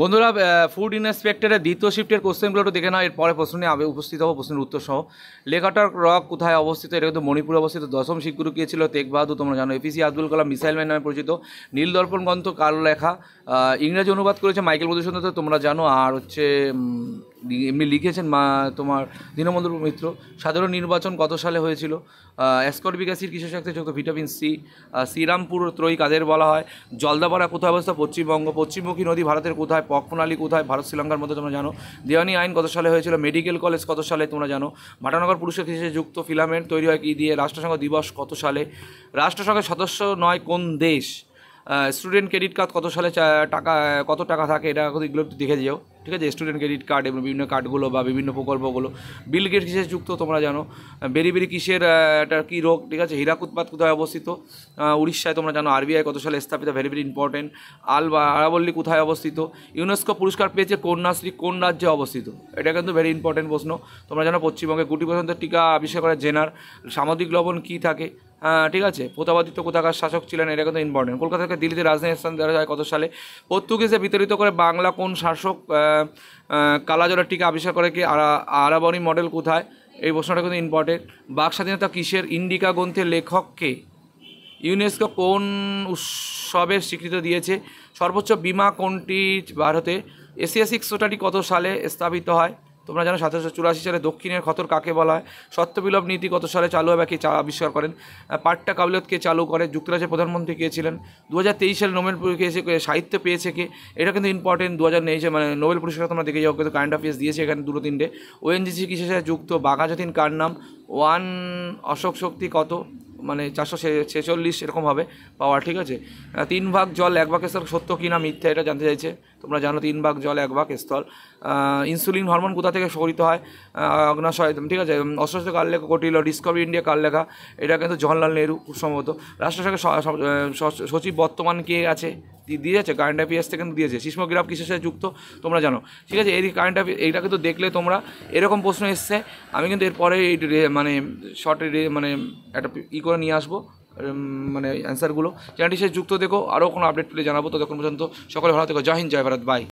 বন্ধুরা, ফুড ইন্সপেক্টরের দ্বিতীয় শিফটের কোশ্চেনগুলো একটু দেখে নাও। এরপরে প্রশ্ন নিয়ে আমি উপস্থিত হবো, প্রশ্নের উত্তর সহ। লেখাটার রক কোথায় অবস্থিত? এটা কিন্তু মণিপুরে অবস্থিত। দশম শিখ গুরু কে ছিল? তেগ বাহাদুর। তোমরা জানো। APC Abdul Kalam missile man নামে পরিচিত। নীলদর্পণ গ্রন্থ কার লেখা? ইংরেজি অনুবাদ করেছে মাইকেল মধুসূদন দত্ত, তোমরা জানো। আর হচ্ছে এমনি লিখেছেন তোমার দীনবন্ধু মিত্র। সাধারণ নির্বাচন কত সালে হয়েছিল? অ্যাসকর্বিক অ্যাসিড কিসের সাথে যুক্ত? Vitamin C. শ্রীরামপুর ত্রয়ী কাদের বলা হয়? জলদাপাড়া কোথায় অবস্থা? পশ্চিমবঙ্গ। পশ্চিমমুখী নদী ভারতের কোথায়? পক প্রণালী কোথায়? ভারত শ্রীলঙ্কার মধ্যে, তোমরা জানো। দেওয়ানি আইন কত সালে হয়েছিল? মেডিকেল কলেজ কত সালে? তোমরা জানো। ভাটানগর পুরুষের কিসের যুক্ত? ফিলামেন্ট তৈরি হয় কি দিয়ে? রাষ্ট্রসংঘ দিবস কত সালে? রাষ্ট্রসংঘের সদস্য নয় কোন দেশ? স্টুডেন্ট ক্রেডিট কার্ড কত সালে কত টাকা থাকে? এটা এগুলো একটু দেখে যাও, ঠিক আছে। স্টুডেন্ট ক্রেডিট কার্ড এবং বিভিন্ন কার্ডগুলো বা বিভিন্ন প্রকল্পগুলো। বিল গেট কিসের যুক্ত? তোমরা জানো। বেরি কিসের এটা কী রোগ? ঠিক আছে। হীরাক উৎপাদ কোথায় অবস্থিত? উড়িষ্যায়, তোমরা জানো। আরবিআই কত সালে স্থাপিত? Very important. আরাবল্লী কোথায় অবস্থিত? ইউনেস্কো পুরস্কার পেয়েছে কন্যাশ্রী কোন রাজ্যে অবস্থিত? এটা কিন্তু ভেরি ইম্পর্টেন্ট প্রশ্ন। তোমরা জানো পশ্চিমবঙ্গে। গুটি বসন্তের টিকা আবিষ্কার করে জেনার। সামুদ্রিক লবণ কী থাকে? ঠিক আছে। প্রতাপাদিত্য কোথাকার শাসক ছিলেন? এটা কিন্তু ইম্পর্টেন্ট। কলকাতা থেকে দিল্লিতে রাজধানী স্থান দেওয়া হয় কত সালে? পর্তুগিজে বিতরিত করে বাংলা কোন শাসক? কালাজ্বরের টিকা আবিষ্কার করে কি? আরাবণী মডেল কোথায়? এই প্রশ্নটা কিন্তু ইম্পর্টেন্ট। বাক স্বাধীনতা কিসের? ইন্ডিকা গ্রন্থের লেখক কে? ইউনেস্কো কোন উৎসবের স্বীকৃতি দিয়েছে? সর্বোচ্চ বিমা কোনটি ভারতে? এশিয়াটিক সোসাইটি কত সালে স্থাপিত হয়? তোমরা জানো 1784 সালে। দক্ষিণের খতর কাকে বলা হয়? সত্যবিলোপ নীতি কত সালে চালু হবে? কে আবিষ্কার করেন? পাট্টা কাবিলত কে চালু করে? যুক্তরাজ্যের প্রধানমন্ত্রী কে ছিলেন? 2023 সালে নোবেল সাহিত্য পেয়েছে কে? এটা কিন্তু ইম্পর্টেন্ট। 2009 মানে নোবেল পুরস্কার তোমরা দেখে যাও, কিন্তু কারেন্ট অ্যাফেয়ার্স দিয়েছে এখানে দুটো তিনটে। ওএনজিসি কিসের সাথে যুক্ত? বাঘাযতীন কার নাম? ওয়ান অশোক শক্তি কত? মানে 446 এরকম হবে পাওয়ার, ঠিক আছে। 3 ভাগ জল 1 ভাগ স্থল সত্য কি না মিথ্যা? এটা জানতে চাইছে। তোমরা জানো 3 ভাগ জল 1 ভাগ স্থল। ইনসুলিন হরমোন কোথা থেকে শোষিত হয়? অগ্নাশয়, ঠিক আছে। অস্বস্থ কার লেখা? কটিল। ডিসকভারি ইন্ডিয়া কার লেখা? এটা কিন্তু জওহরলাল নেহরু খুব সম্ভবত। রাষ্ট্রসংঘের সচিব বর্তমান কে আছে? দিয়েছে কারেন্ট অ্যাফেয়ার্স থেকে কিন্তু দিয়েছে। সিসমোগ্রাফ কিসের সাথে যুক্ত? তোমরা জানো, ঠিক আছে। এই কারেন্ট অ্যাফেয়ার এইটা কিন্তু দেখলে তোমরা এরকম প্রশ্ন এসছে। আমি কিন্তু এরপরে এই মানে শর্ট মানে একটা করে নিয়ে আসবো, মানে অ্যান্সারগুলো। চ্যানেলটি সে যুক্ত দেখো। আরও কোনো আপডেট পেলে জানাবো। ততক্ষণ পর্যন্ত সকলে ভালো থেকো। জয় হিন্দ, জয় ভারত, বাই।